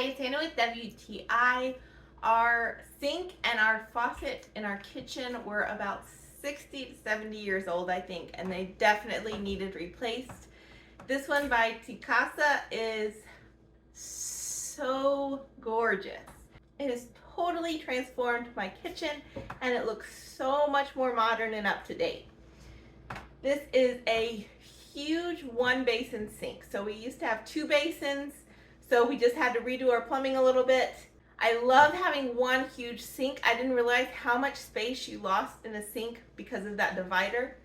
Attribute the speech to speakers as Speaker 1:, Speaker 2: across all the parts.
Speaker 1: it's Anna with WTI. Our sink and our faucet in our kitchen were about 60 to 70 years old, I think, and they definitely needed replaced. This one by TECASA is so gorgeous. It has totally transformed my kitchen and it looks so much more modern and up to date. This is a huge one basin sink. So we used to have two basins, so we just had to redo our plumbing a little bit. I love having one huge sink. I didn't realize how much space you lost in a sink because of that divider.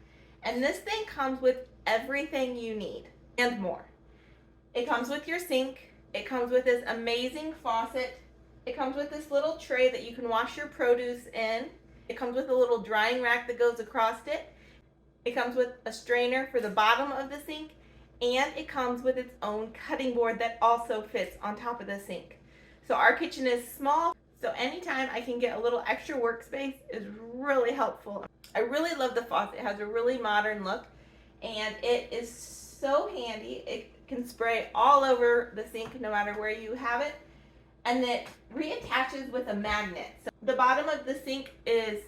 Speaker 1: And this thing comes with everything you need and more. It comes with your sink. It comes with this amazing faucet. It comes with this little tray that you can wash your produce in. It comes with a little drying rack that goes across it. It comes with a strainer for the bottom of the sink, and it comes with its own cutting board that also fits on top of the sink. So our kitchen is small, so anytime I can get a little extra workspace is really helpful. I really love the faucet. It has a really modern look, and it is so handy. It can spray all over the sink no matter where you have it, and it reattaches with a magnet. So the bottom of the sink is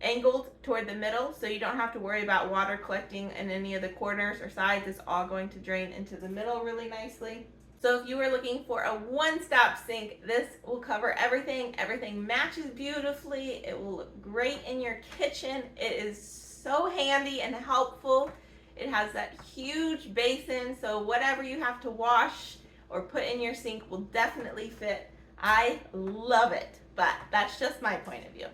Speaker 1: angled toward the middle, so you don't have to worry about water collecting in any of the corners or sides. It's all going to drain into the middle really nicely. So if you were looking for a one-stop sink, this will cover everything. Everything matches beautifully. It will look great in your kitchen. It is so handy and helpful. It has that huge basin, so whatever you have to wash or put in your sink will definitely fit. I love it, but that's just my point of view.